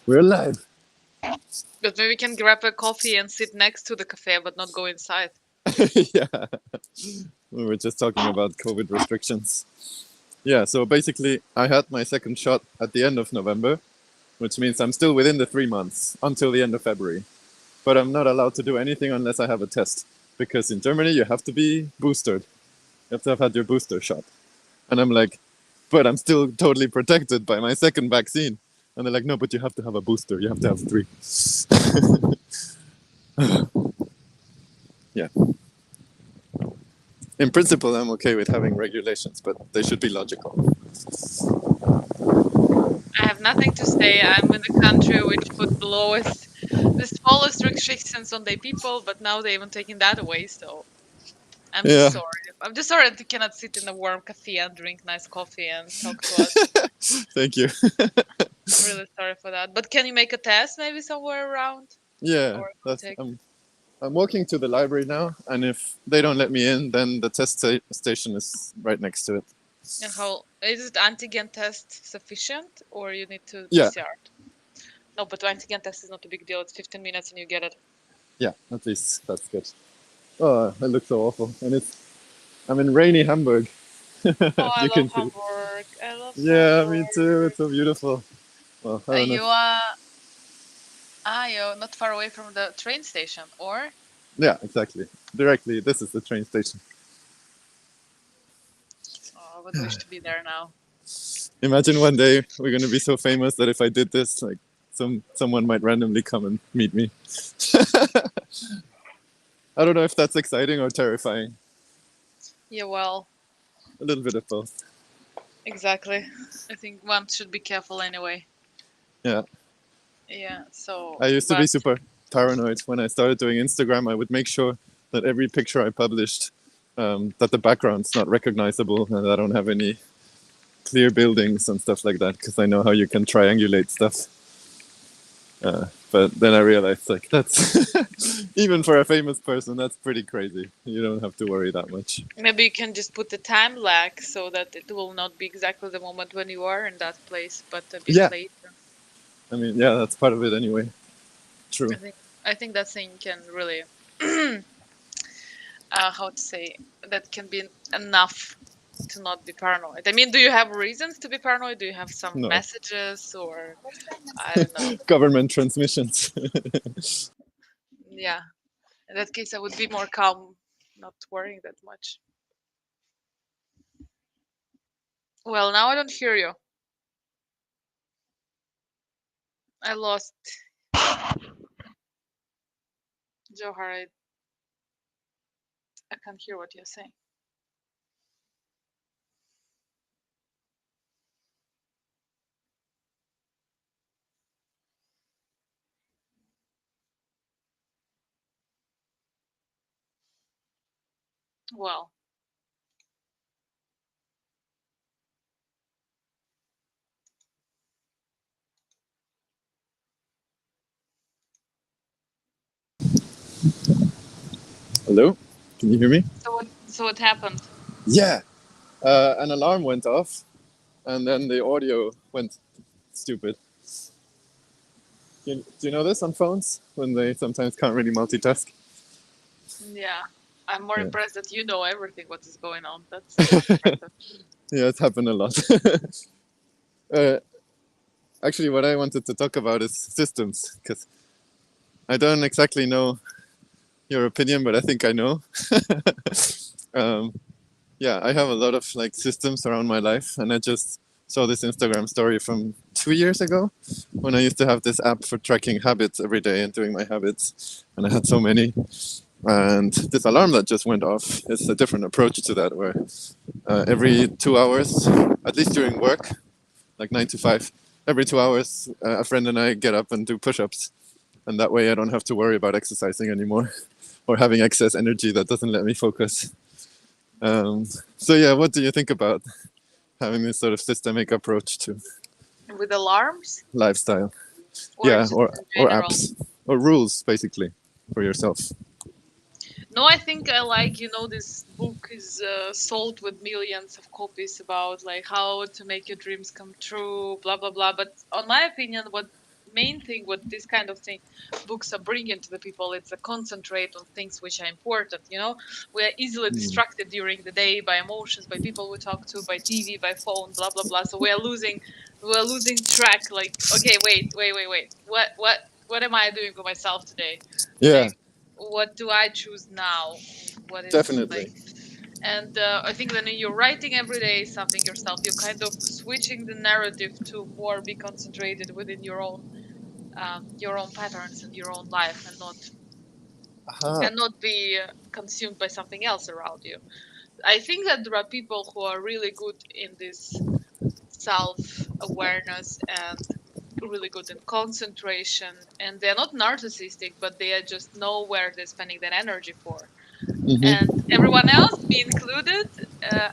We're alive. But maybe we can grab a coffee and sit next to the cafe, but not go inside. Yeah. We were just talking about COVID restrictions. Yeah, so basically, I had my second shot at the end of November, which means I'm still within the 3 months until the end of February. But I'm not allowed to do anything unless I have a test, because in Germany you have to be boosted. You have to have had your booster shot. And I'm like, but I'm still totally protected by my second vaccine. And they're like, no, but you have to have a booster. You have to have 3. Yeah. In principle, I'm okay with having regulations, but they should be logical. I have nothing to say. I'm in a country which put the smallest restrictions on their people, but now they even taking that away. So I'm just Yeah. sorry. I'm just sorry that you cannot sit in a warm cafe and drink nice coffee and talk to us. Thank you. I'm really sorry for that. But can you make a test maybe somewhere around? Yeah, Or it will that's take. I'm walking to the library now, and if they don't let me in, then the station is right next to it. And how is it antigen test sufficient or you need to Yeah, PCR? No, but antigen test is not a big deal. It's 15 minutes and you get it. yeah, at least that's good. Oh, it looks so awful, and I'm in rainy Hamburg. Oh, I You love can see. Hamburg. I love Yeah, me too. Hamburg. It's so beautiful. Well, I don't know. You're not far away from the train station, or? Yeah, exactly. Directly, this is the train station. Oh, I would wish to be there now. Imagine one day we're gonna be so famous that if I did this, like someone might randomly come and meet me. I don't know if that's exciting or terrifying. Yeah, well, A little bit of both. exactly. I think one should be careful anyway. Yeah. Yeah, so, I used to be but super paranoid. When I started doing Instagram, I would make sure that every picture I published, that the background's not recognizable and I don't have any clear buildings and stuff like that, because I know how you can triangulate stuff. But then I realized, like, that's even for a famous person, that's pretty crazy. You don't have to worry that much. maybe you can just put the time lag so that it will not be exactly the moment when you are in that place, but a bit Yeah. later. I mean, yeah, that's part of it anyway. I True. think I think that thing can really how to say that can be enough to not be paranoid. I mean, do you have reasons to be paranoid? Do you have some No. messages or I don't know. Government transmissions. Yeah. In that case I would be more calm, not worrying that much. Well, now I don't hear you. I lost Johar. I can't hear what you're saying. Well, Hello? Can you hear me? so what happened? Yeah. An alarm went off, and then the audio went stupid. Do you know this on phones when they sometimes can't really multitask? Yeah. I'm more Yeah, impressed that you know everything what is going on. That's not impressive. yeah, it's happened a lot. uh, Actually, what I wanted to talk about is systems, because I don't exactly know your opinion, but I think I know. um, yeah, I have a lot of like systems around my life, and I just saw this Instagram story from 2 years ago when I used to have this app for tracking habits every day and doing my habits, and I had so many. And this alarm that just went off is a different approach to that, where every 2 hours, at least during work, like 9 to 5, every 2 hours, a friend and I get up and do push-ups, and that way I don't have to worry about exercising anymore or having excess energy that doesn't let me focus. Um, so yeah, what do you think about having this sort of systemic approach to With alarms lifestyle? or Yeah, just in or general? apps or rules basically for yourself. No, I think I like, this book is sold with millions of copies about like how to make your dreams come true, blah blah blah. But on my opinion, what main thing what this kind of thing books are bringing to the people, it's a concentrate on things which are important. We are easily Mm. distracted during the day by emotions, by people we talk to, by TV, by phone, blah blah blah. So we are losing track. Like, okay, wait. What am I doing for myself today? Yeah, Like, what do I choose now? What is like, definitely. and I think when you're writing every day something yourself, you're kind of switching the narrative to more be concentrated within your own patterns and your own life, and not Aha. and not be consumed by something else around you. I think that there are people who are really good in this self awareness and really good in concentration, and they're not narcissistic, but they just know where they're spending their energy for. And Mm-hmm. everyone else, me included,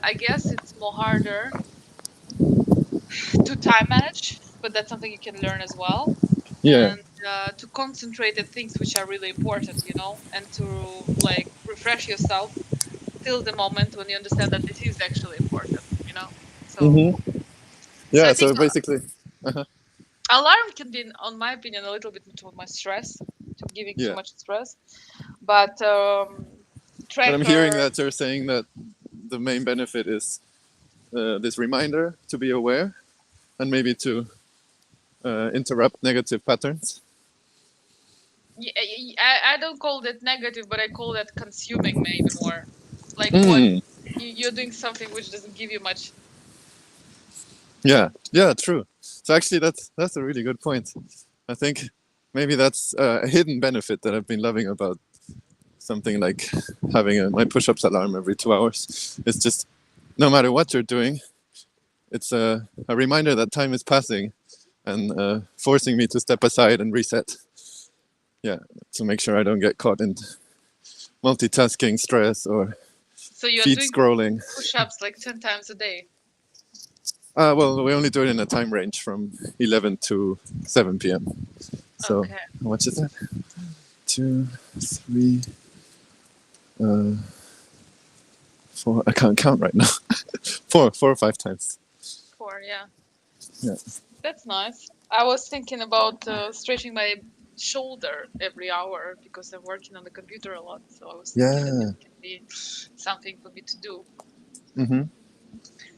I guess it's more harder to time manage, but that's something you can learn as well. Yeah. And to concentrate at things which are really important, and to like refresh yourself till the moment when you understand that this is actually important. So, Mm-hmm. so Yeah. I think So basically, uh alarm can be, on my opinion, a little bit too much stress, to giving too yeah. much stress, but But I'm hearing tracker. that you're saying that the main benefit is this reminder to be aware and maybe to interrupt negative patterns. I don't call that negative, but I call that consuming maybe more. Like, what Mm. you're doing something which doesn't give you much. Yeah. Yeah. True. So actually, that's a really good point. I think maybe that's a hidden benefit that I've been loving about something like having my push-ups alarm every 2 hours. It's just no matter what you're doing, it's a reminder that time is passing and forcing me to step aside and reset. Yeah, to make sure I don't get caught in multitasking stress or So you're feed doing scrolling. push-ups like 10 times a day. Well, we only do it in a time range from 11 to 7 p.m. So, Okay. how much is that? 2, 3, 4. I can't count right now. Four or 5 times. 4, yeah. Yeah. That's nice. I was thinking about stretching my shoulder every hour because I'm working on the computer a lot. So I was thinking that this Yeah. can be something for me to do. Mm-hmm.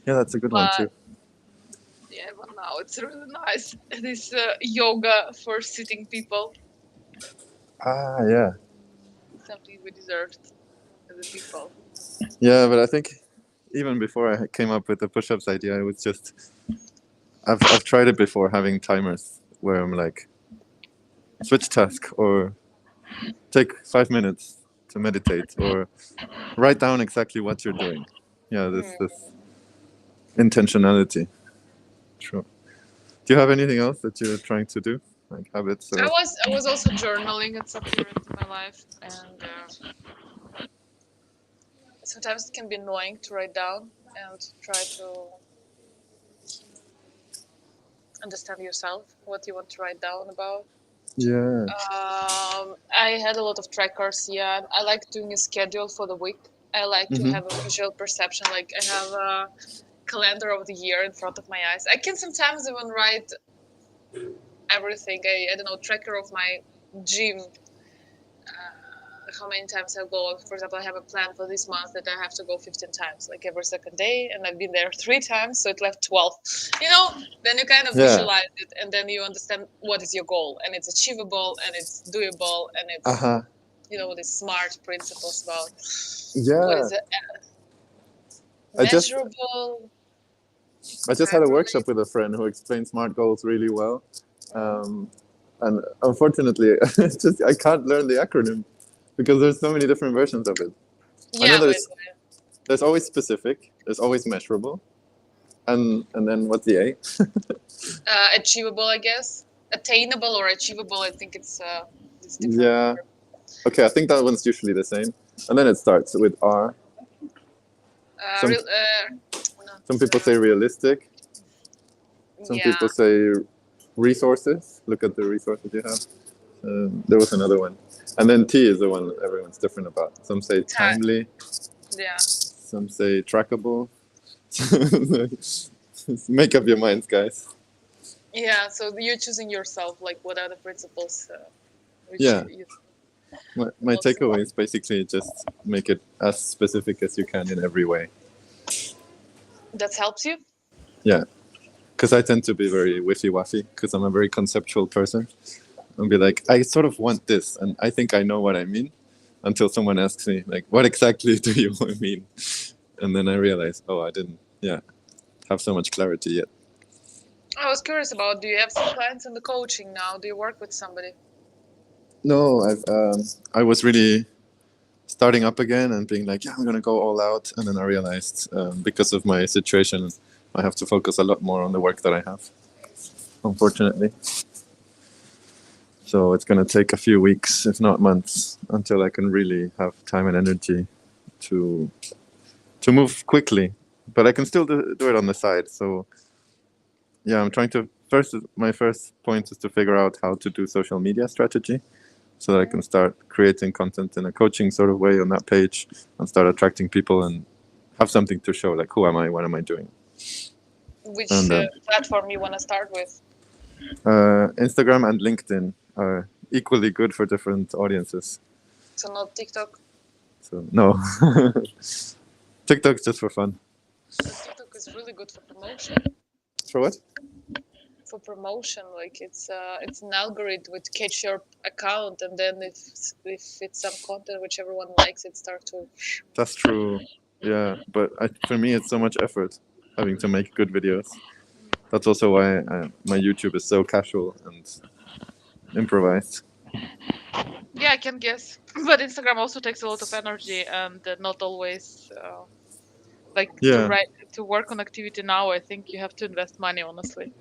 Yeah, that's a good one But too. yeah, but now it's really nice. This yoga for sitting people, Ah, yeah. something we deserved as a people. Yeah, but I think even before I came up with the push-ups idea, it was just I've tried it before having timers where I'm like switch task or take 5 minutes to meditate or write down exactly what you're doing. Yeah, this intentionality. True. Do you have anything else that you're trying to do, like habits I or? was I was also journaling at some period in my life, and sometimes it can be annoying to write down and try to understand yourself what you want to write down about. Yeah. I had a lot of trackers. Yeah, I like doing a schedule for the week. I like to Mm-hmm. have a visual perception. Like, I have a calendar of the year in front of my eyes. I can sometimes even write everything. I don't know, tracker of my gym, how many times I go. For example, I have a plan for this month that I have to go 15 times, like every second day, and I've been there 3 times, so it left 12. Then you kind of Yeah. visualize it, and then you understand what is your goal, and it's achievable, and it's doable, and Uh it's huh. these smart principles about what Yeah. is it, I just measurable, I just had time a workshop related. with a friend who explained smart goals really well. Um, and unfortunately, it's just I can't learn the acronym because there's so many different versions of it. I know Yeah, there's always specific, there's always measurable, and then what's the A? achievable, I guess. Attainable or achievable, I think it's different. Yeah. Okay, I think that one's usually the same. And then it starts with R. Uh, Some real, not, some people say realistic. Some yeah. people say resources. Look at the resources you have. There was another one. And then T is the one everyone's different about. Some say Time. timely, Yeah. some say trackable. Make up your minds, guys. Yeah. So you're choosing yourself. Like, what are the principles which Yeah, you my most takeaway support? is basically just make it as specific as you can in every way. That helps you. Yeah, because I tend to be very wishy-washy because I'm a very conceptual person. I'll be like, I sort of want this, and I think I know what I mean, until someone asks me, like, what exactly do you mean? And then I realize, oh, I didn't, yeah, have so much clarity yet. I was curious about. Do you have some clients in the coaching now? Do you work with somebody? No, I was really starting up again and being like, yeah, I'm gonna go all out, and then I realized because of my situation, I have to focus a lot more on the work that I have, unfortunately. So it's gonna take a few weeks, if not months, until I can really have time and energy to move quickly. But I can still do it on the side. So yeah, I'm trying to my first point is to figure out how to do social media strategy so that I can start creating content in a coaching sort of way on that page and start attracting people and have something to show, like who am I, what am I doing. Which And platform you want to start with? Instagram and LinkedIn are equally good for different audiences. So not TikTok. So no, TikTok's just for fun. But TikTok is really good for promotion. For what? For promotion, like it's an algorithm which catch your account, and then if it's some content which everyone likes, it starts to. That's true. Yeah, but for me, it's so much effort having to make good videos. That's also why my YouTube is so casual and improvised. Yeah, I can guess. But Instagram also takes a lot of energy, and not always like Yeah, to work on activity now. I think you have to invest money, honestly.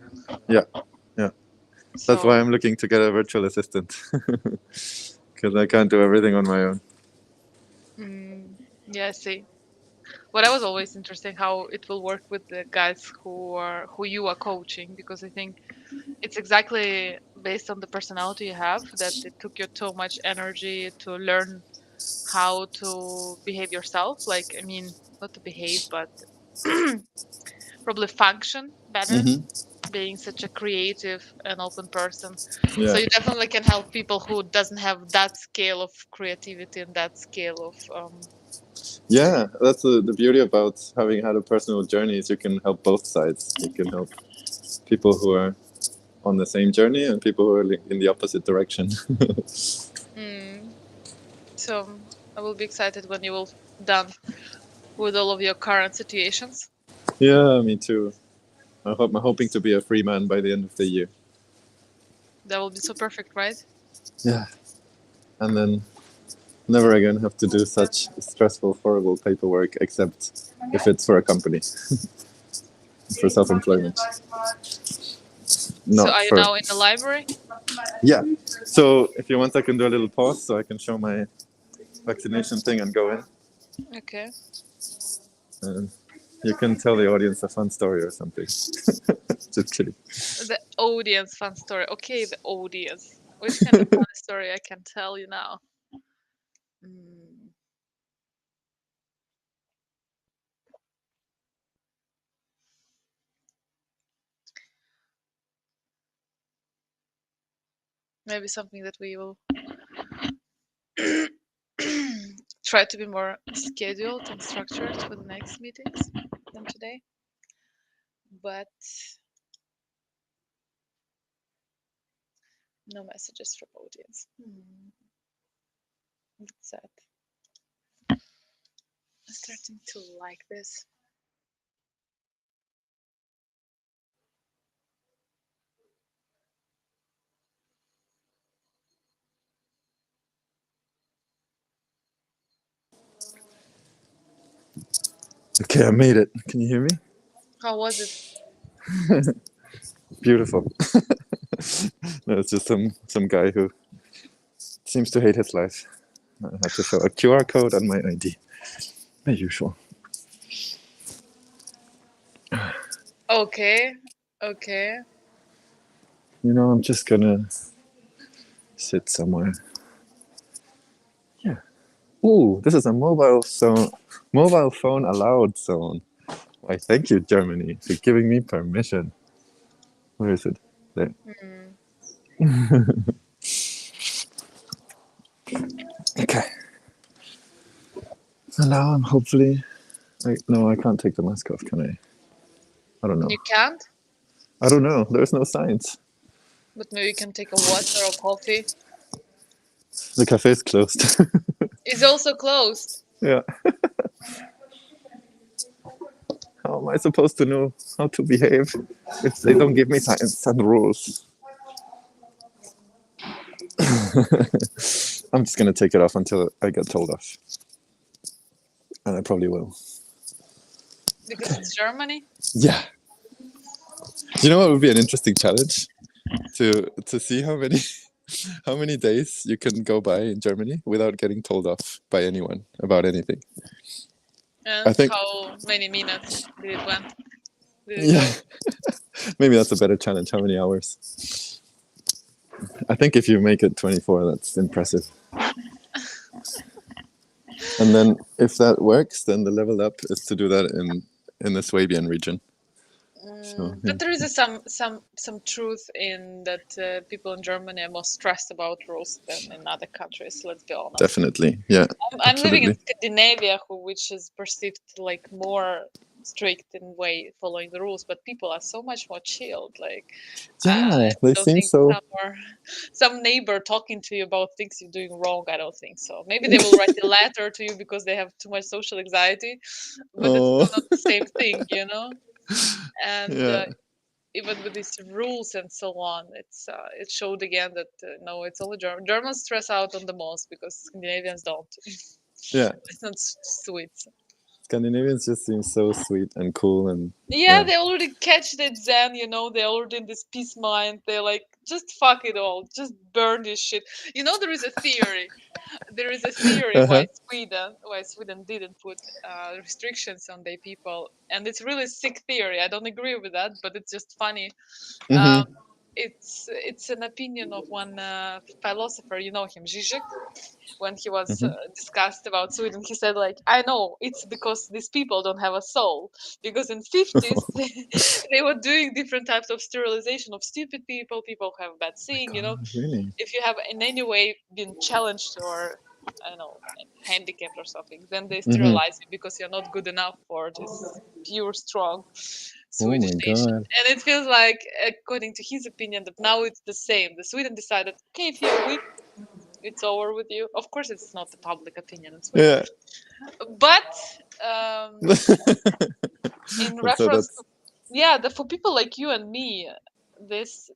yeah, yeah. That's why So I'm looking to get a virtual assistant because I can't do everything on my own. yeah, I see. But that was always interesting how it will work with the guys who you are coaching, because I think it's exactly based on the personality you have that it took you so much energy to learn how to behave yourself. Like, I mean, not to behave, but probably function better, Hmm. being such a creative and open person. So Yeah, you definitely can help people who doesn't have that scale of creativity and that scale of yeah. That's the beauty about having had a personal journey is you can help both sides. You can help people who are on the same journey and people who are in the opposite direction. mm. So I will be excited when you will done with all of your current situations. Yeah, me too. I'm hoping to be a free man by the end of the year. That will be so perfect, right? Yeah, and then never again have to do such stressful, horrible paperwork, except if it's for a company, for self-employment, So not are you for. now in the library? Yeah. So if you want, I can do a little pause so I can show my vaccination thing and go in. Okay. And you can tell the audience a fun story or something. Just kidding. The audience fun story. Okay, the audience. Which kind of fun story I can tell you now? Mm, maybe something that we will try to be more scheduled and structured for the next meetings than today. But no messages from audience. That's sad. I'm starting to like this. Okay, I made it. Can you hear me? How was it? Beautiful. No, it's just some guy who seems to hate his life. I had to show a QR code on my ID, as usual. Okay. Okay. I'm just gonna sit somewhere. Yeah. Ooh, this is a mobile phone allowed zone. Why, thank you, Germany, for giving me permission. Where is it? There. Mm. Okay. And now I'm hopefully. No, I can't take the mask off, can I? I don't know. You can't, I don't know. There's no signs. but maybe you can take a water or coffee. The cafe is closed. It's also closed. Yeah. How am I supposed to know how to behave if they don't give me signs and rules? I'm just gonna take it off until I get told off, and I probably will. Because it's Germany. Yeah. You know what would be an interesting challenge to see how many how many days you can go by in Germany without getting told off by anyone about anything. I And think how many minutes did it yeah, go? maybe that's a better challenge. How many hours? I think if you make it 24, that's impressive. And then if that works, then the level up is to do that in the Swabian region. So yeah, But there is some truth in that people in Germany are more stressed about rules than in other countries. Let's be honest. definitely. Yeah, I'm living in absolutely. Scandinavia, which is perceived like more strict in way following the rules, but people are so much more chilled. Like I Yeah, they don't seem think so. some neighbor talking to you about things you're doing wrong. I don't think so. Maybe they will write a letter to you because they have too much social anxiety, but it's Oh, still not the same thing, you know. And yeah. even with these rules and so on, it showed again that no, it's only Germans stress out on the most because Scandinavians don't. Yeah, It's not sweet. Scandinavians just seem so sweet and cool, and Yeah, yeah. they already catch that zen, they're already in this peace mind. They're like, just fuck it all, just burn this shit. There is a theory. There is a theory Uh huh. why Sweden didn't put restrictions on their people, and it's really sick theory. I don't agree with that, but it's just funny. Um, Mhm. it's an opinion of one philosopher. You know him, Zizek. When he was Mhm. discussed about Sweden, he said like, I know it's because these people don't have a soul. Because in 50s they were doing different types of sterilization of stupid people, people who have bad My seeing. God, really? If you have in any way been challenged or I don't know handicapped or something, then they Mhm. sterilize you because you're not good enough for this pure strong Oh Swedish my nation. God. And it feels like, according to his opinion, that now it's the same. The Sweden decided, okay, if you're weak, it's over with you. Of course, it's not the public opinion in Sweden, Yeah. but um, in So reference to, that's. yeah, for people like you and me, this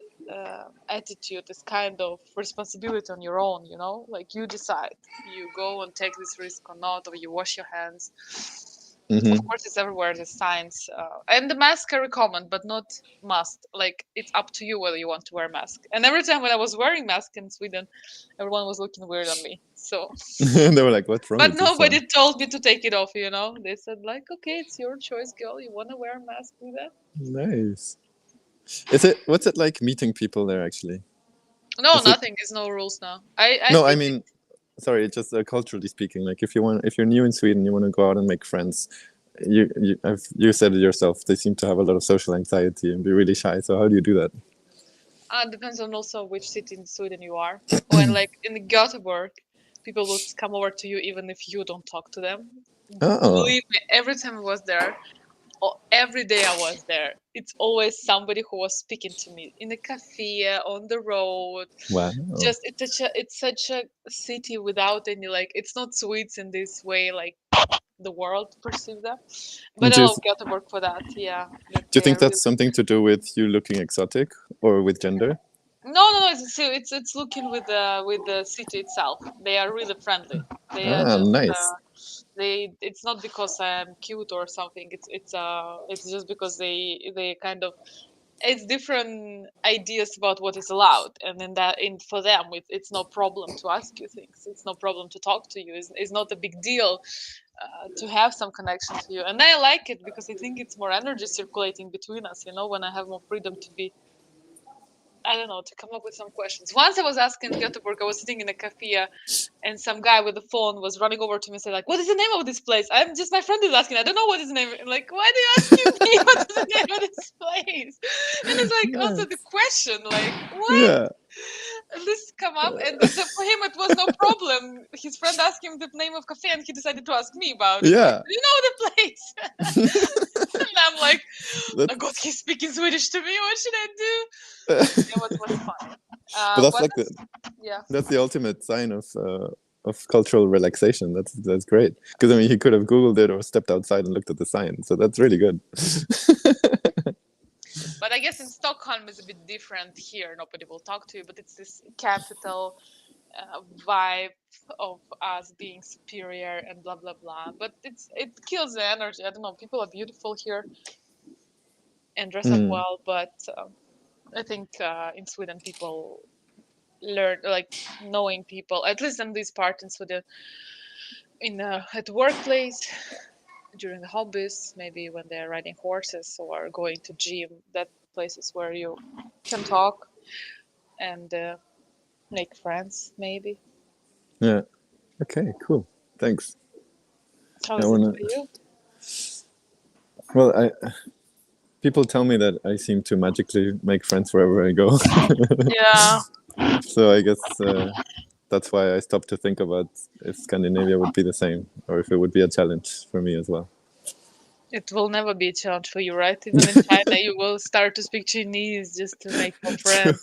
attitude is kind of responsibility on your own. Like you decide, you go and take this risk or not, or you wash your hands. Of Mhm. course, it's everywhere. The signs and the mask are recommend, but not must. Like it's up to you whether you want to wear a mask. And every time when I was wearing mask in Sweden, everyone was looking weird on me. So, They were like, "What's wrong but with this one?" nobody told me to take it off. They said like, okay, it's your choice, girl. You want to wear a mask, do that. Nice. Is it? What's it like meeting people there? Actually, No, is it? nothing is no rules now. I No, I think mean, sorry. Just culturally speaking, like if you're new in Sweden, you want to go out and make friends. You said it yourself. They seem to have a lot of social anxiety and be really shy. So how do you do that? depends on also which city in Sweden you are. When like in Gothenburg, people will come over to you even if you don't talk to them. Oh, Believe me, every time I was there, or every day I was there, it's always somebody who was speaking to me in a cafe, on the road. wow. Just it's such a city without any like it's not Swedes in this way like the world perceive them. But And I love Gothenburg for that. Yeah, that do you they think are really. that's something to do with you looking exotic or with gender? No. It's looking with the city itself. They are really friendly. They are Ah, just nice. they. It's not because I'm cute or something. It's just because they kind of it's different ideas about what is allowed, and then that in for them it's no problem to ask you things. It's no problem to talk to you. It's not a big deal to have some connection to you, and I like it because I think it's more energy circulating between us. When I have more freedom to be I don't know, to come up with some questions. Once I was asking in Göteborg, I was sitting in a cafe, and some guy with the phone was running over to me and said, like, "What is the name of this place?" I'm just, my friend is asking. I don't know what is the name. I'm like, why do you asking me what is the name of this place? And it's like also the question, like, what? Yeah, And this come up, and for him it was no problem. His friend asked him the name of cafe, and he decided to ask me about it. Like, yeah. do you know the place? And I'm like, That, oh God, he's speaking Swedish to me. What should I do? Yeah, it was fun. but that's But like yeah, that's the ultimate sign of cultural relaxation. That's great. Because I mean, he could have Googled it or stepped outside and looked at the sign. So that's really good. but I guess in Stockholm is a bit different. Here, nobody will talk to you, but it's this capital vibe of us being superior and blah blah blah. But it kills the energy. I don't know. People are beautiful here and dress up Mm, well, but I think in Sweden people learn, like, knowing people, at least in this part in Sweden, at the workplace, during the hobbies, maybe when they're riding horses or going to gym. That places where you can talk and make friends, maybe. yeah. Okay. Cool. Thanks. How I is it wanna. for you? Well, I people tell me that I seem to magically make friends wherever I go. Yeah, So I guess that's why I stopped to think about if Scandinavia would be the same or if it would be a challenge for me as well. it will never be a challenge for you, right? Even in China, you will start to speak Chinese just to make more True. friends,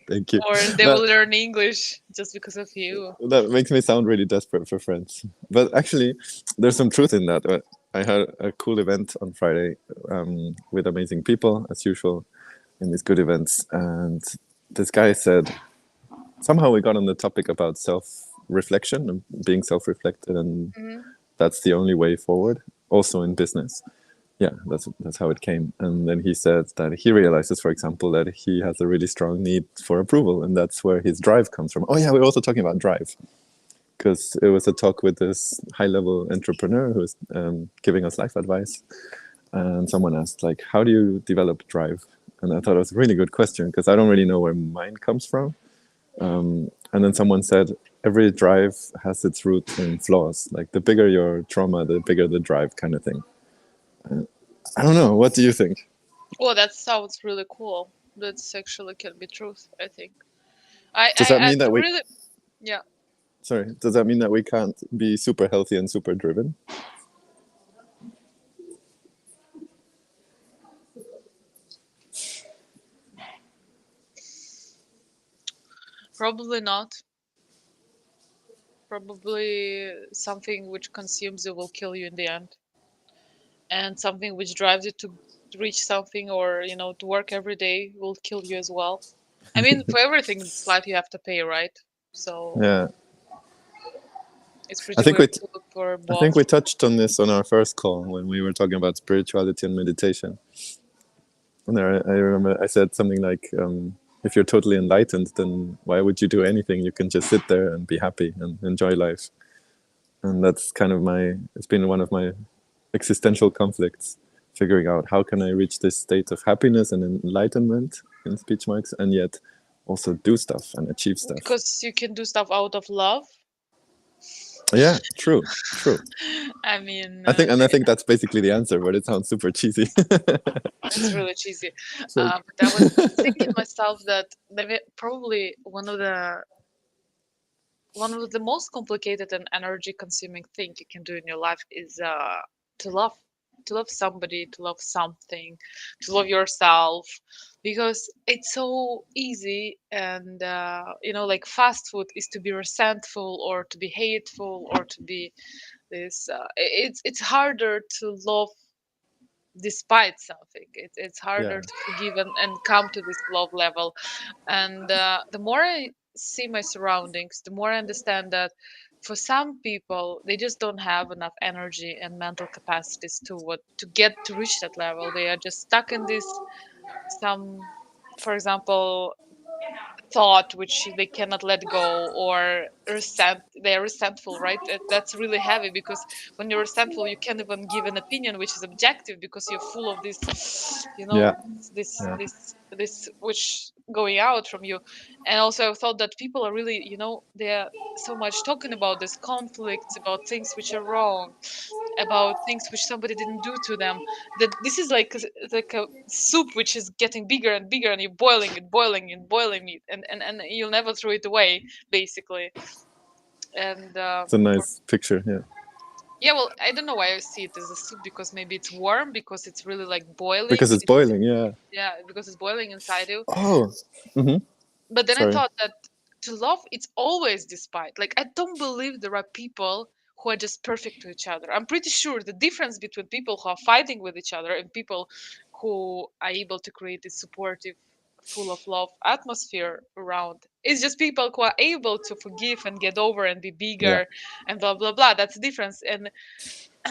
Thank you. or they That will learn English just because of you. that makes me sound really desperate for friends. But actually, there's some truth in that. I had a cool event on Friday with amazing people, as usual, in these good events. And this guy said, somehow we got on the topic about self reflection and being self reflected, and Hmm. that's the only way forward, also in business. Yeah, that's how it came. And then he said that he realizes, for example, that he has a really strong need for approval, and that's where his drive comes from. Oh yeah, we're also talking about drive because it was a talk with this high-level entrepreneur who was giving us life advice, and someone asked like, "How do you develop drive?" And I thought it was a really good question because I don't really know where mine comes from. And then someone said, "Every drive has its root in flaws. Like the bigger your trauma, the bigger the drive, kind of thing." I don't know. What do you think? Well, that sounds really cool. That's actually can be truth, I think. Does that I mean that we? really, yeah, Sorry. Does that mean that we can't be super healthy and super driven? probably not. Probably something which consumes you will kill you in the end, and something which drives you to reach something, or to work every day, will kill you as well. I mean, for everything in this life you have to pay, right? So Yeah. it's I pretty think weird we. to look for I think both. we touched on this on our first call when we were talking about spirituality and meditation. And there, I remember I said something like, "If you're totally enlightened, then why would you do anything? You can just sit there and be happy and enjoy life." And that's kind of my. It's been one of my existential conflicts, figuring out how can I reach this state of happiness and enlightenment in speech marks, and yet also do stuff and achieve stuff. Because you can do stuff out of love. Yeah, true, true. I mean, I think that's basically the answer, but it sounds super cheesy. it's really cheesy. It's like, But I was thinking myself that maybe probably one of the most complicated and energy consuming thing you can do in your life is to love to love somebody, to love something, to love yourself, because it's so easy, and like fast food is to be resentful or to be hateful or to be this it's harder to love despite something. It's yeah, harder to forgive and come to this love level. And the more I see my surroundings, the more I understand that for some people they just don't have enough energy and mental capacities to get to reach that level. They are just stuck in this some, for example, thought which they cannot let go, or they're resentful, right? That's really heavy, because when you're resentful you can't even give an opinion which is objective, because you're full of this yeah, this yeah. this this which going out from you. And also I thought that people are really, they're so much talking about this conflicts, about things which are wrong, about things which somebody didn't do to them, that this is like a soup which is getting bigger and bigger, and you're boiling it, boiling it, boiling it, and you'll never throw it away, basically. And It's a nice picture. Yeah. yeah, well, I don't know why I see it as a soup, because maybe it's warm, because it's really like Because boiling. it's boiling. Yeah. Yeah, because it's boiling inside you. Oh. Mm-hmm. But then I Sorry. thought that to love, it's always despite. Like, I don't believe there are people who are just perfect to each other. I'm pretty sure the difference between people who are fighting with each other and people who are able to create this supportive, full of love atmosphere around is just people who are able to forgive and get over and be Yeah. bigger and blah blah blah. That's the difference. And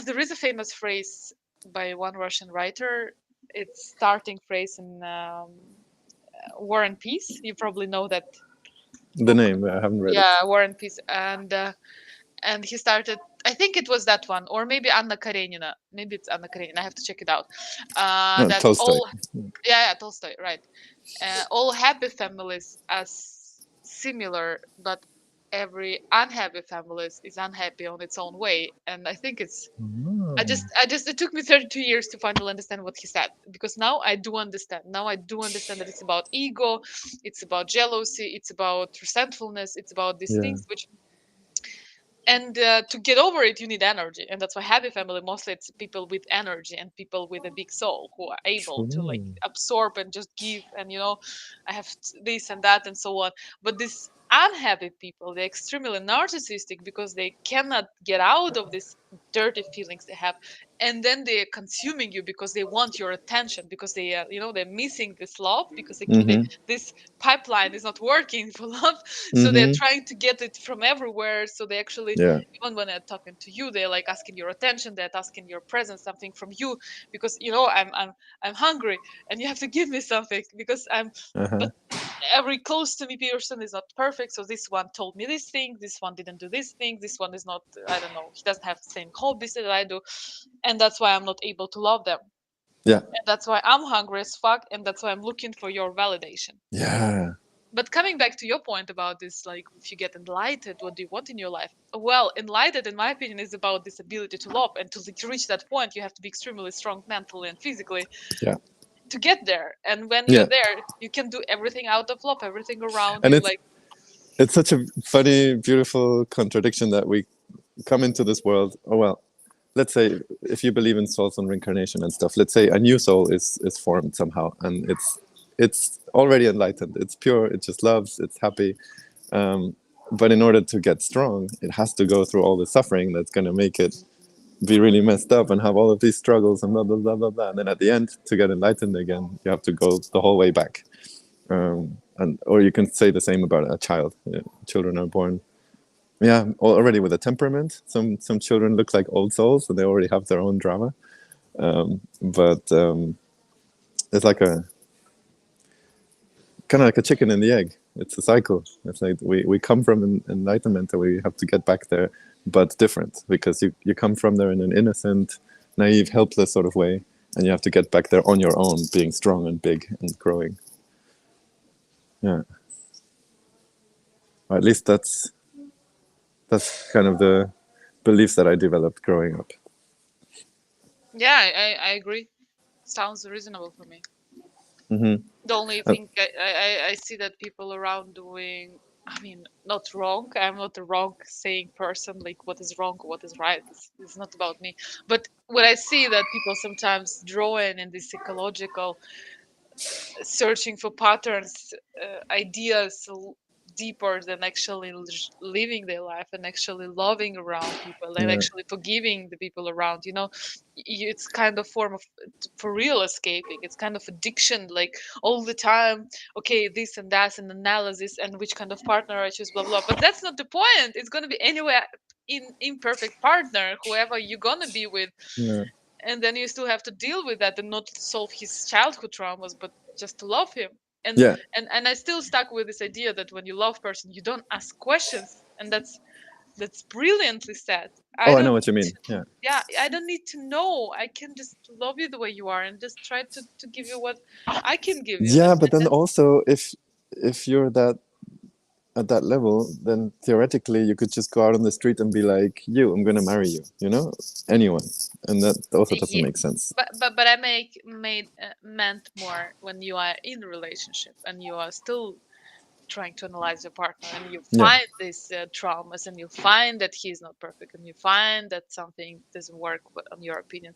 there is a famous phrase by one Russian writer. It's starting phrase in War and Peace. You probably know that The book. name. I haven't read it. Yeah, War and Peace. And he started. I think it was that one, or maybe Anna Karenina. Maybe it's Anna Karenina. I have to check it out. No, That Tolstoy. all. Yeah, Tolstoy. Right. All happy families are similar, but every unhappy family is unhappy on its own way. And I think it's. It took me 32 years to finally understand what he said, because now I do understand. Now I do understand that it's about ego, it's about jealousy, it's about resentfulness, it's about these Yeah. things which, and to get over it you need energy, and that's why happy family mostly it's people with energy and people with a big soul who are able to like True. absorb and just give, and I have this and that and so on. But these unhappy people, they're extremely narcissistic because they cannot get out of these dirty feelings they have, and then they're consuming you because they want your attention, because they they're missing this love, because Mm-hmm. this pipeline is not working for love. So they're Mm-hmm. trying to get it from everywhere. So they actually, Yeah. even when they're talking to you, they're like asking your attention, they're asking your presence, something from you, because I'm hungry and you have to give me something, because I'm. Uh-huh. But every close to me person is not perfect. So this one told me this thing, this one didn't do this thing, this one is not, I don't know, he doesn't have the same hobbies that I do, and that's why I'm not able to love them. Yeah. And that's why I'm hungry as fuck, and that's why I'm looking for your validation. Yeah. But coming back to your point about this, like, if you get enlightened, what do you want in your life? Well, enlightened, in my opinion, is about this ability to love, and to reach that point, you have to be extremely strong mentally and physically Yeah. to get there. And when you're Yeah. there, you can do everything out of love, everything around And you, it's like. it's such a funny, beautiful contradiction that we come into this world. Oh well, let's say if you believe in souls and reincarnation and stuff, let's say a new soul is formed somehow, and it's already enlightened. It's pure. It just loves. It's happy. But in order to get strong, it has to go through all the suffering that's going to make it be really messed up and have all of these struggles and blah blah blah blah blah. And then at the end, to get enlightened again, you have to go the whole way back. And or you can say the same about a child. Children are born, yeah, already with a temperament. Some children look like old souls, and they already have their own drama. But it's like a kind of like a chicken and the egg. It's a cycle. It's like we come from enlightenment and we have to get back there, but different, because you come from there in an innocent, naive, helpless sort of way, and you have to get back there on your own, being strong and big and growing. Yeah, or at least that's kind of the beliefs that I developed growing up. Yeah, I agree. Sounds reasonable for me. Mm-hmm. The only Uh, thing I see that people around doing, I mean, not wrong. I'm not a wrong saying person, like what is wrong or what is right. It's not about me. But what I see that people sometimes draw in this ecological searching for patterns, ideas deeper than actually living their life and actually loving around people and yeah, actually forgiving the people around. It's kind of form of, for real, escaping. It's kind of addiction, like all the time. Okay, this and that and analysis and which kind of partner I choose, blah blah. But that's not the point. It's gonna be anywhere in imperfect partner, whoever you're gonna be with, yeah, and then you still have to deal with that and not solve his childhood traumas, but just to love him. and yeah. and I still stuck with this idea that when you love person you don't ask questions, and that's brilliantly said. I Oh, I know don't what you need mean. to, Yeah, yeah, I don't need to know. I can just love you the way you are and just try to give you what I can give you, yeah. and But then that's. also, if if you're that at that level, then theoretically you could just go out on the street and be like, "You, I'm gonna marry you," you know, anyone, and that also doesn't Yeah, make sense. but I meant more when you are in a relationship and you are still trying to analyze your partner and you Yeah, find these traumas and you find that he's not perfect and you find that something doesn't work on your opinion,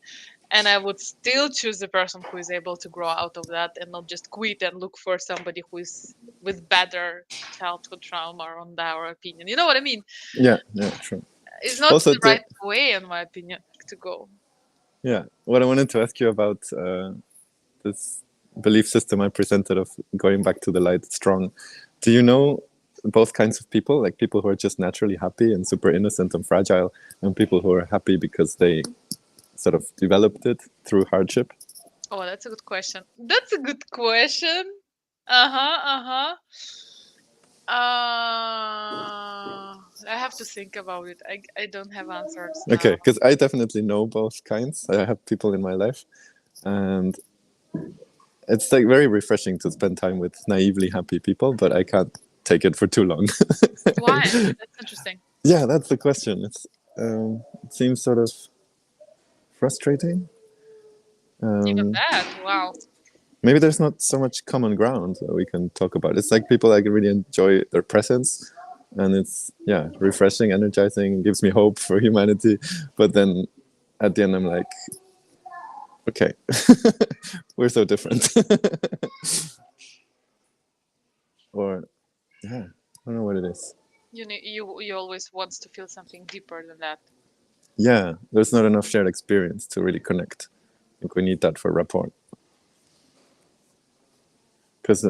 and I would still choose the person who is able to grow out of that and not just quit and look for somebody who is with better childhood trauma on our opinion. You know what I mean? yeah, yeah, true. It's not Also, the right way, in my opinion, to go. yeah, what I wanted to ask you about this belief system I presented of going back to the light strong. Do you know both kinds of people, like people who are just naturally happy and super innocent and fragile, and people who are happy because they sort of developed it through hardship? Oh, that's a good question. That's a good question. Uh-huh, uh-huh. I have to think about it. I don't have answers now. Okay, because I definitely know both kinds. I have people in my life, and it's like very refreshing to spend time with naively happy people, but I can't take it for too long. Why? That's interesting. Yeah, that's the question. It seems sort of frustrating. Even Um, that, wow. Maybe there's not so much common ground that we can talk about. It's like people like really enjoy their presence, and it's yeah refreshing, energizing, gives me hope for humanity. But then at the end, I'm like, okay, we're so different. Or yeah, I don't know what it is. You always wants to feel something deeper than that. Yeah, there's not enough shared experience to really connect. I think we need that for rapport. Because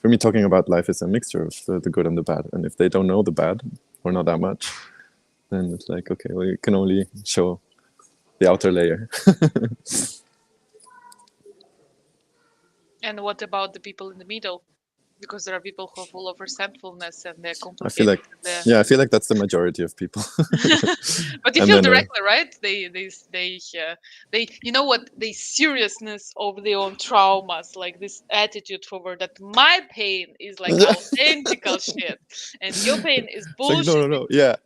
for me, talking about life is a mixture of the good and the bad. And if they don't know the bad, or not that much, then it's like, okay, well, you can only show the outer layer. And what about the people in the middle? Because there are people who are full of resentfulness and they're I feel complicated. like, yeah, I feel like that's the majority of people. But you And feel then, directly, right? They you know what, the seriousness of their own traumas, like this attitude forward that my pain is like yeah, authentical shit and your pain is it's like, no, bullshit. no, no, yeah,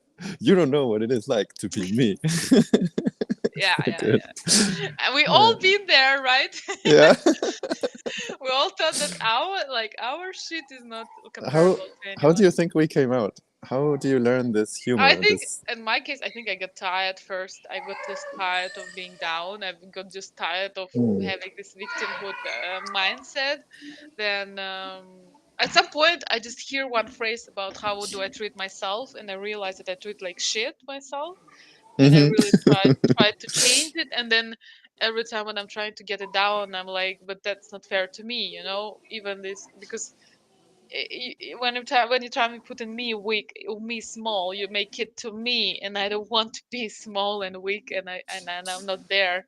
you don't know what it is like to be me. Yeah, So yeah, good. yeah. And we Yeah. all been there, right? Yeah. We all thought that our shit is not How comparable to how do anyone. you think we came out? How do you learn this I humor? think This in my case, I think I got tired first. I got just tired of being down. I got just tired of hmm. having this victimhood mindset. Then at some point, I just hear one phrase about how do I treat myself, and I realize that I treat like shit myself, and I Hmm. really tried to change it. And then every time when I'm trying to get it down, I'm like, but that's not fair to me, you know. Even this because when you try to put in me weak or me small, you make it to me, and I don't want to be small and weak, and I'm not there.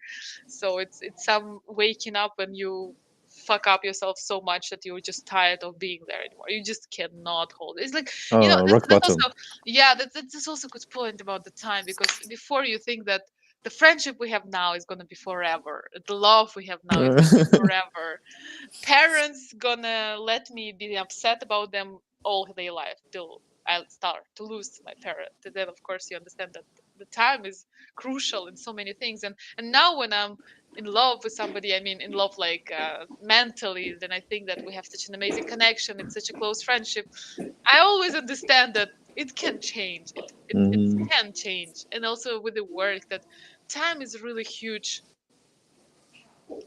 So it's some waking up when you fuck up yourself so much that you're just tired of being there anymore. You just cannot hold it. It's like, you know, Oh, rock that's bottom. also, yeah, that's also a good point about the time, because before you think that the friendship we have now is going to be forever, the love we have now is going to be forever, parents gonna let me be upset about them all their life till I'll start to lose my parent. And then of course you understand that the time is crucial in so many things. And now when I'm in love with somebody, I mean in love like mentally, then I think that we have such an amazing connection. It's such a close friendship. I always understand that it can change. It Hmm. can change. And also with the work, that time is a really huge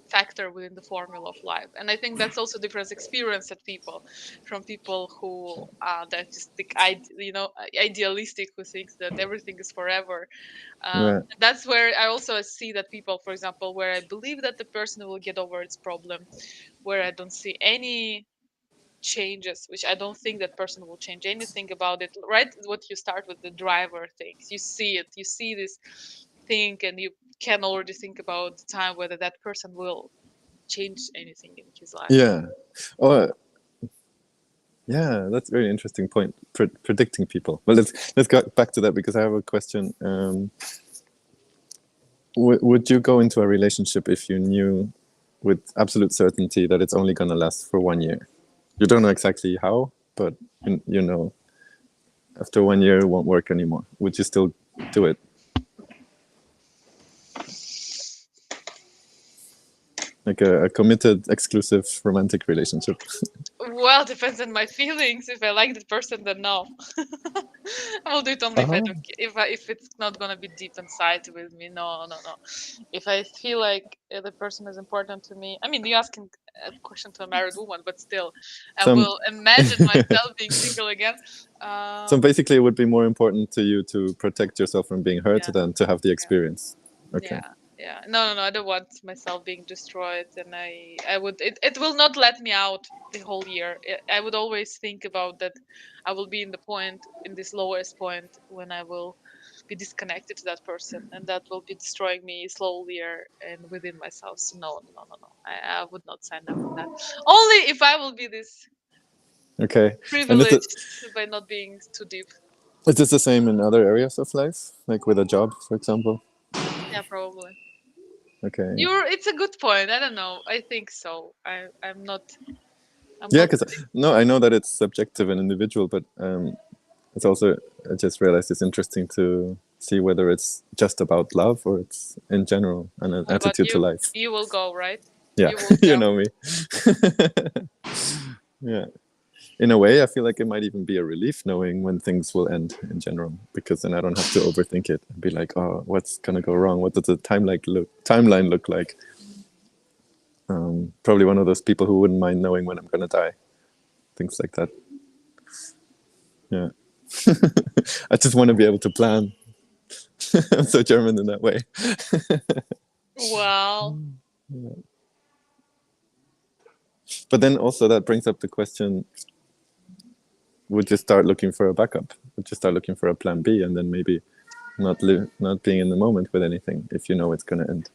factor within the formula of life. And I think that's also different experience at people, from people who that just think idealistic, who thinks that everything is forever. Yeah. That's where I also see that people, for example, where I believe that the person will get over its problem, where I don't see any changes, which I don't think that person will change anything about it, right? What you start with, the driver things, you see it, you see this thing, and you can already think about the time whether that person will change anything in his life. Yeah. Oh, yeah. That's a very interesting point. Predicting people. Well, let's go back to that because I have a question. Would you go into a relationship if you knew with absolute certainty that it's only going to last for 1 year? You don't know exactly how, but you know, after 1 year it won't work anymore. Would you still do it? Like a committed, exclusive, romantic relationship? Well, depends on my feelings. If I like the person, then no. I will do it only if I Oh, don't. If it's not gonna be deep inside with me, no, no, no. If I feel like the person is important to me, I mean, you're asking a question to a married woman, but still, I some. will imagine myself being single again. So Um, basically, it would be more important to you to protect yourself from being hurt yeah, than to have the yeah. experience. Okay. Yeah, yeah. No, no, no. I don't want myself being destroyed, and I would. It will not let me out the whole year. I would always think about that. I will be in the point, in this lowest point, when I will be disconnected to that person, and that will be destroying me slowly and within myself. So no, no, no, no. I would not sign up for that. Only if I will be this Okay. And privileged by not being too deep. is this the same in other areas of life, like with a job, for example? Yeah, probably. Okay. You're. It's a good point. I don't know. I think so. I'm not. I'm Yeah, not. because no, I know that it's subjective and individual, but it's also, I just realized it's interesting to see whether it's just about love or it's in general an What about attitude to you? life. You will go, right? Yeah, You will you tell. know me. Yeah. In a way, I feel like it might even be a relief knowing when things will end in general, because then I don't have to overthink it and be like, oh, what's gonna go wrong? What does the timeline look like? Probably one of those people who wouldn't mind knowing when I'm gonna die. Things like that. Yeah. I just want to be able to plan. I'm so German in that way. Well, But then also that brings up the question: would you start looking for a backup? Would you start looking for a plan B, and then maybe not being in the moment with anything if you know it's gonna end?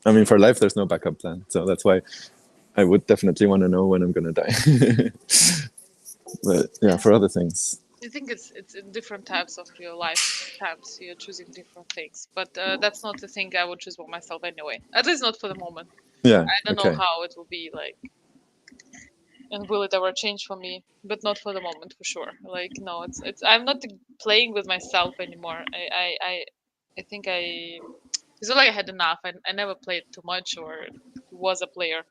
I mean, for life, there's no backup plan, so that's why I would definitely want to know when I'm gonna die. But yeah, for other things, I think it's in different types of your lifetimes. You're choosing different things, but that's not the thing I would choose for myself anyway. At least not for the moment. yeah, I don't know okay. how it will be like, and will it ever change for me? But not for the moment, for sure. Like no, it's. I'm not playing with myself anymore. I think I. It's not like I had enough. I never played too much or was a player.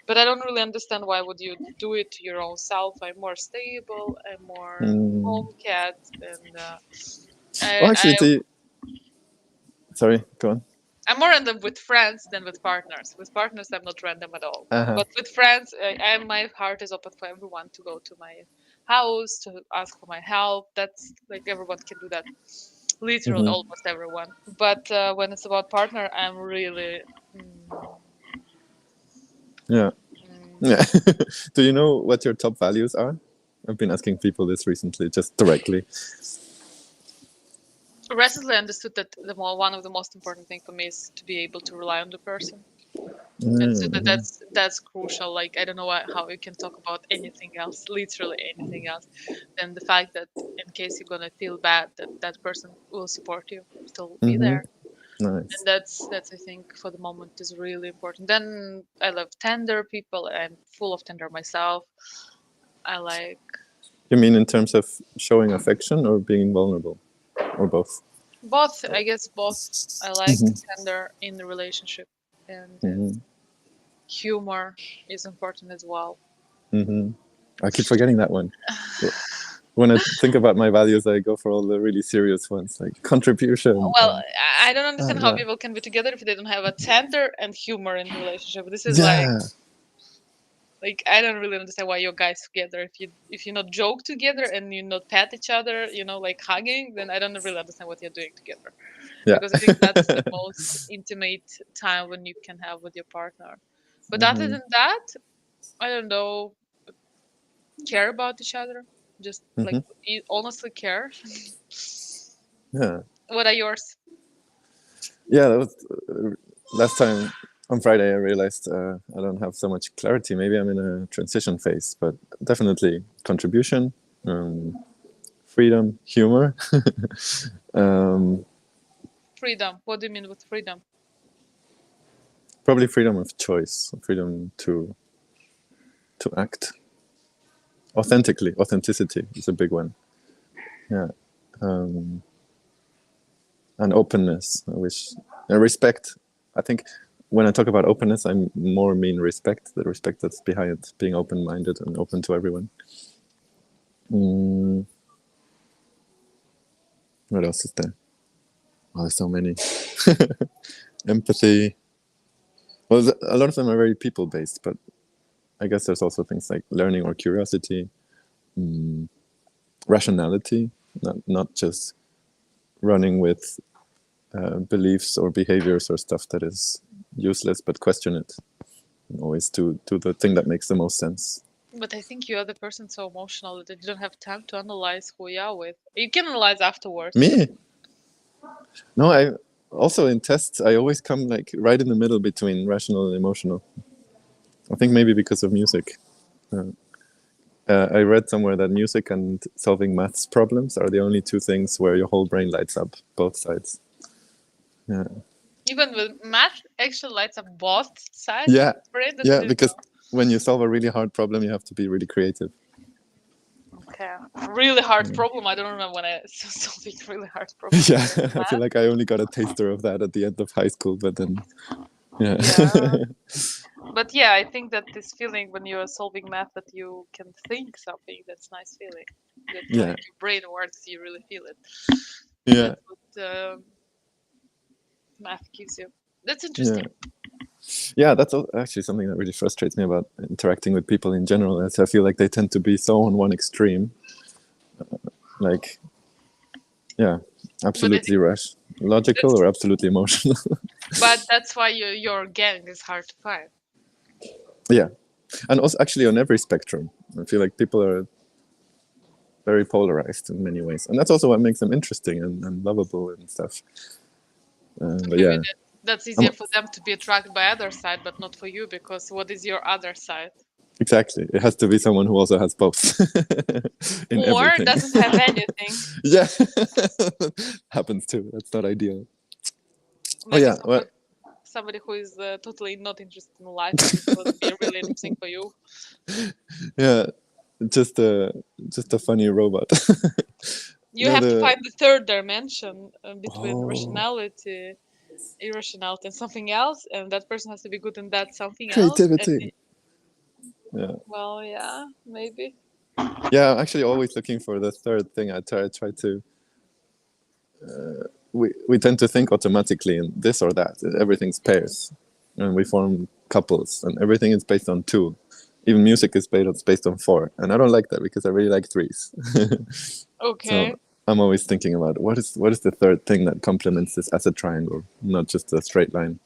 But I don't really understand why would you do it to your own self. I'm more stable. I'm more Mm. home cat, and Oh, I, actually, I sorry, go on. I'm more random with friends than with partners. With partners, I'm not random at all. Uh-huh. But with friends, my heart is open for everyone to go to my house to ask for my help. That's like everyone can do that. Literally, Hmm. almost everyone. But when it's about partner, I'm really. Mm, Yeah. mm, Yeah. Do you know what your top values are? I've been asking people this recently, just directly. Recently, I understood that one of the most important thing for me is to be able to rely on the person. And so Mm-hmm. that's crucial. Like I don't know how you can talk about anything else, literally anything else, than the fact that in case you're gonna feel bad, that that person will support you, still be Mm-hmm. there. Nice. And that's I think for the moment is really important. Then I love tender people. I'm full of tender myself. I like You mean in terms of showing affection or being vulnerable, or both? both. I guess both. I like tender in the relationship, and Mm-hmm. humor is important as well. Mm-hmm. I keep forgetting that one. When I think about my values, I go for all the really serious ones, like contribution Well, and I don't understand how yeah, people can be together if they don't have a tender and humor in the relationship. This is yeah, like I don't really understand why you're guys together. If you not joke together and you not pat each other, like hugging, then I don't really understand what you're doing together. yeah. Because I think that's the most intimate time when you can have with your partner. But other Hmm. than that, I don't know, care about each other. Just like Hmm. honestly care. Yeah, What are yours? yeah. That was last time on Friday. I realized I don't have so much clarity. Maybe I'm in a transition phase, but definitely contribution, freedom, humor. um, Freedom. What do you mean with freedom? Probably freedom of choice, freedom to act authentically. Authenticity is a big one. Yeah. And openness, which respect. I think when I talk about openness, I more mean respect, the respect that's behind being open-minded and open to everyone. What else is there? Oh, there's so many. Empathy. Well, a lot of them are very people-based, but I guess there's also things like learning or curiosity, rationality, not just running with beliefs or behaviors or stuff that is useless, but question it. And always do the thing that makes the most sense. But I think you are the person so emotional that you don't have time to analyze who you are with. You can analyze afterwards. Me? No, I also in tests I always come like right in the middle between rational and emotional. I think maybe because of music. I read somewhere that music and solving maths problems are the only two things where your whole brain lights up, both sides. Yeah. Even with math, actually lights up both sides Yeah. of the brain. That's Yeah, really because when you solve a really hard problem, you have to be really creative. okay. Really hard problem. I don't remember when I saw something really hard problem. Yeah, I feel like I only got a taster of that at the end of high school, but then, yeah. Yeah. But yeah, I think that this feeling when you're solving math that you can think something, that's nice feeling. That Yeah. like your brain works, you really feel it. Yeah. That's what math gives you. That's Yeah. interesting. Yeah, that's actually something that really frustrates me about interacting with people in general. Is I feel like they tend to be so on one extreme, like, yeah, absolutely logical or absolutely emotional. But that's why your gang is hard to find. Yeah, and also actually on every spectrum, I feel like people are very polarized in many ways, and that's also what makes them interesting and lovable and stuff. But Maybe yeah, that's easier for them to be attracted by other side, but not for you, because what is your other side? exactly. It has to be someone who also has both in Or everything. doesn't have anything. Yeah, happens too. That's not ideal. Oh Maybe yeah, well, somebody who is totally not interested in life, and it would be really interesting for you. yeah, just a funny robot. You have to The find the third dimension between oh, rationality, irrationality, and something else, and that person has to be good in that something else. And creativity. Yeah, well, yeah, maybe. yeah. I'm actually always looking for the third thing. I try to. We tend to think automatically in this or that. Everything's pairs, and we form couples, and everything is based on two. Even music is based on four, and I don't like that because I really like threes. Okay. So I'm always thinking about what is the third thing that complements this as a triangle, not just a straight line.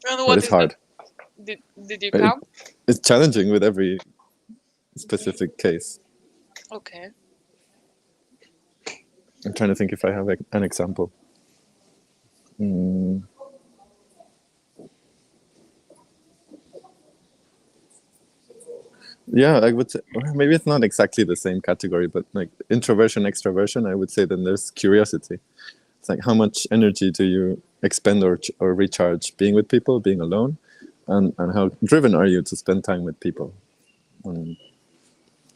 And But what it's is that? hard. Did you It, come? it's challenging with every specific case. Okay. I'm trying to think if I have an example. Yeah, I would say or maybe it's not exactly the same category, but like introversion, extroversion, I would say then there's curiosity. It's like how much energy do you expend or recharge being with people, being alone, and how driven are you to spend time with people?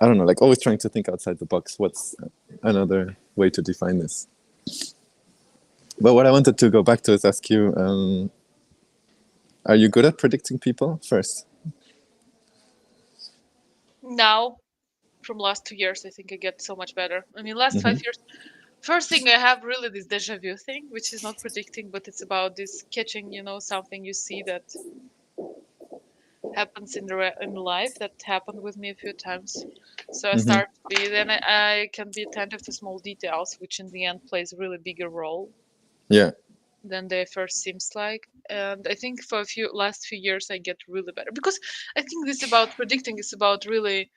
I don't know, like always trying to think outside the box. What's another way to define this? But what I wanted to go back to is ask you, are you good at predicting people first? Now, from last 2 years, I think I get so much better. I mean, last 5 years, first thing I have really this deja vu thing, which is not predicting, but it's about this catching, something you see that happens in life that happened with me a few times. So I start to be, then I can be attentive to small details, which in the end plays a really bigger role Yeah. than they first seems like. And I think for last few years I get really better, because I think this about predicting is about really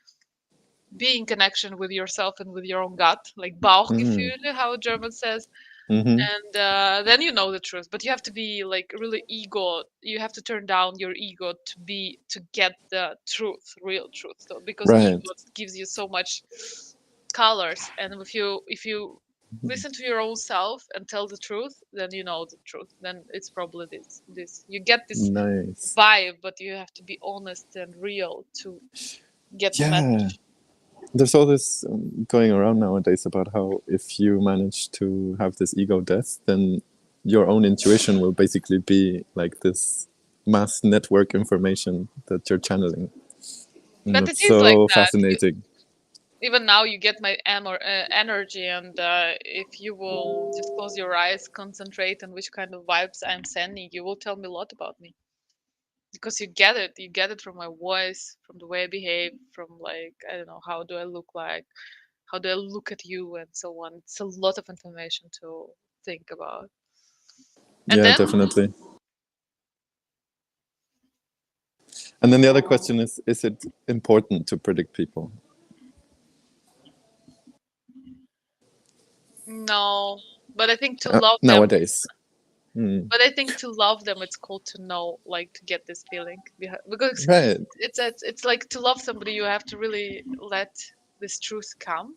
being in connection with yourself and with your own gut, like Bauchgefühl, how German says. And then you know the truth, but you have to be like really ego, you have to turn down your ego to get the truth, real truth, so, because ego Right. gives you so much colors, and if you listen to your own self and tell the truth, then you know the truth. Then it's probably this. You get this Nice. vibe, but you have to be honest and real to get the Yeah. message. There's all this going around nowadays about how if you manage to have this ego death, then your own intuition will basically be like this mass network information that you're channeling. And But it that's is like so that. fascinating. Even now, you get my energy, and if you will just close your eyes, concentrate on which kind of vibes I'm sending, you will tell me a lot about me because you get it. You get it from my voice, from the way I behave, from like I don't know how do I look like, how do I look at you, and so on. It's a lot of information to think about. And Yeah, then definitely. And then the other question is it important to predict people? no, but I think to love them is. Nowadays? Mm. But I think to love them, it's cool to know, like, to get this feeling because Right. it's like to love somebody, you have to really let this truth come,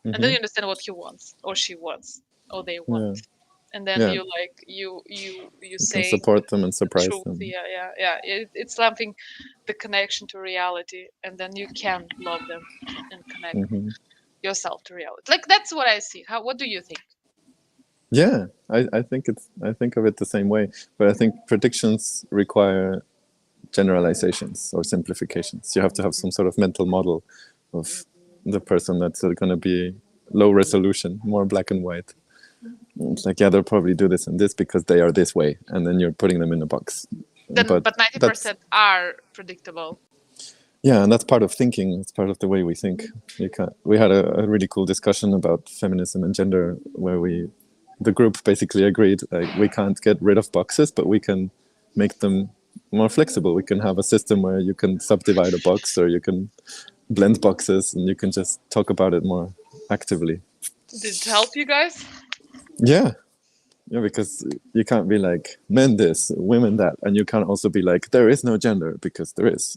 and then Hmm. you understand what he wants or she wants or they want, Yeah. and then Yeah. you like you You can saying support them and the surprise truth. them. Yeah, yeah, yeah. It's something, the connection to reality, and then you can love them and connect Hmm. yourself to reality. Like that's what I see. How? What do you think? Yeah, I think of it the same way, but I think predictions require generalizations or simplifications. You have to have some sort of mental model of the person that's going to be low resolution, more black and white. It's like, yeah, they'll probably do this and this because they are this way, and then you're putting them in a box. Then, But but ninety that's percent are predictable. yeah, and that's part of thinking. It's part of the way we think. You can't, we had a really cool discussion about feminism and gender, where the group basically agreed like we can't get rid of boxes, but we can make them more flexible. We can have a system where you can subdivide a box, or you can blend boxes, and you can just talk about it more actively. Did it help you guys? Yeah, yeah, because you can't be like men this, women that, and you can't also be like there is no gender because there is.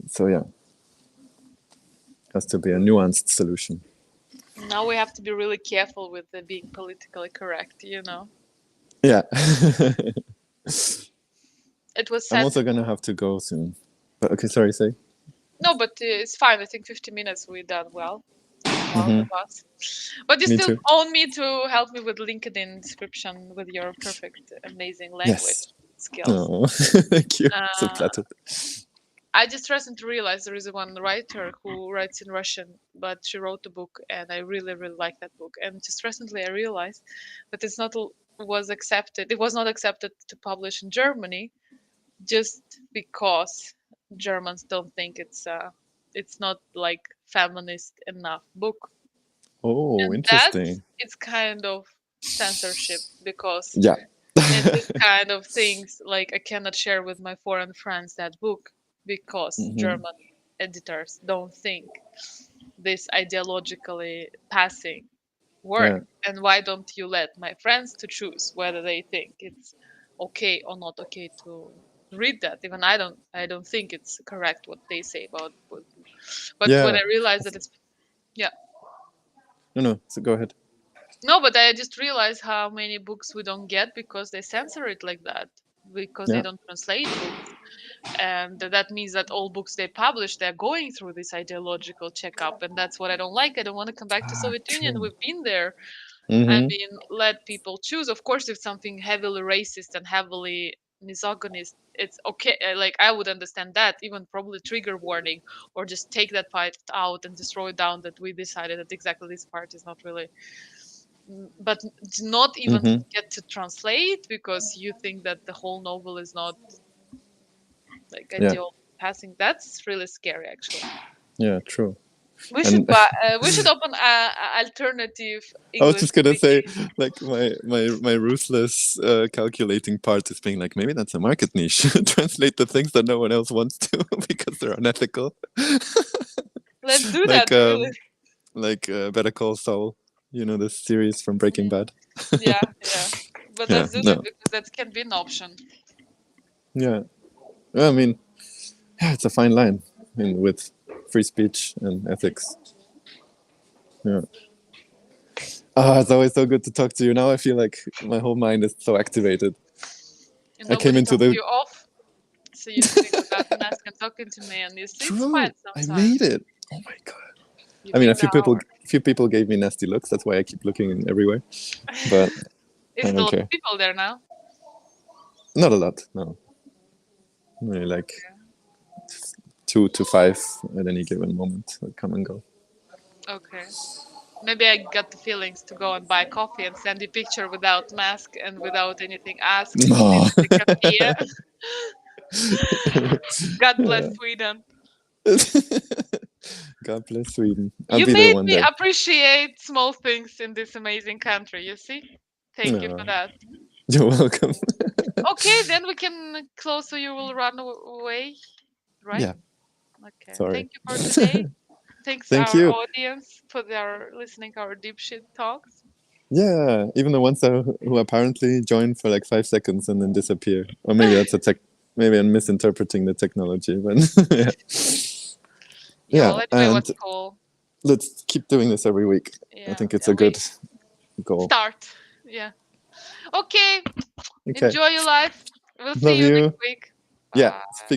So yeah, has to be a nuanced solution. Now we have to be really careful with the being politically correct, you know. Yeah. It was I'm said. also gonna have to go soon. But okay, sorry, say. No, but it's fine. I think 50 minutes we done well. Both of us. But you Me still too. owe me to help me with LinkedIn description with your perfect, amazing language Yes. skills. Oh, thank you. So Uh, flattered. I just recently realized there is one writer who writes in Russian, but she wrote a book, and I really, really like that book. And just recently, I realized that it's not was accepted. It was not accepted to publish in Germany just because Germans don't think it's not like feminist enough book, Oh, and that's interesting. it's kind of censorship because Yeah. in this kind of things, like I cannot share with my foreign friends that book because Hmm. German editors don't think this ideologically passing work. Yeah. And why don't you let my friends to choose whether they think it's okay or not okay to read that? Even I don't think it's correct what they say about book. But when Yeah. I realized that it's, yeah. No, no. So go ahead. No, but I just realized how many books we don't get because they censor it like that, because they Yeah. don't translate books. And that means that all books they publish, they're going through this ideological checkup. And that's what I don't like. I don't want to come back to Ah, Soviet Union. true. We've been there. I Mm-hmm. mean, let people choose. Of course, if something heavily racist and heavily misogynist, it's okay. Like I would understand that, even probably trigger warning, or just take that part out and just throw it down. That we decided that exactly this part is not really, but not even Mm-hmm. get to translate because you think that the whole novel is not like Yeah. ideal passing. That's really scary, actually. Yeah. True. We should And buy. We should open a alternative I was English just gonna say, speaking. like my ruthless calculating part is being like maybe that's a market niche. Translate the things that no one else wants to because they're unethical. Let's do that. like Really. um Better Call Saul. You know this series from Breaking Mm, Bad. yeah, yeah. But Yeah. let's do that No. because that can be an option. Yeah. I mean, yeah, it's a fine line. I mean, with free speech and ethics. Yeah. Oh, it's always so good to talk to you. Now I feel like my whole mind is so activated. And I came nobody into tops the you off. So you're sitting without a mask and talking to me, and it's fine true. I sometimes. made it. Oh my god. You I mean, did the hour. a few people gave me nasty looks. That's why I keep looking everywhere. But Is I it a don't lot of care. people there now? Not a lot. No, only like Okay. 2 to 5 at any given moment that come and go. Okay. Maybe I got the feelings to go and buy coffee and send you picture without mask and without anything asked in No. the cafe. God bless Sweden. God bless Sweden. I'll You be there made one me day. appreciate small things in this amazing country, you see? Thank you for No, that. you're welcome. Okay, then we can close so you will run away, right? Yeah, Okay. sorry. Thank you for today. Thanks Thank our you. audience for their listening our deep shit talks. Yeah, even the ones who apparently join for like 5 seconds and then disappear. Or maybe that's a tech. Maybe I'm misinterpreting the technology, but yeah. Yeah, Yeah, well anyway, and what's cool. let's keep doing this every week. I Yeah, think it's a and we good goal. start. Yeah. Okay. Okay, Enjoy your life. We'll see love you next you. week. Yeah, Bye. speak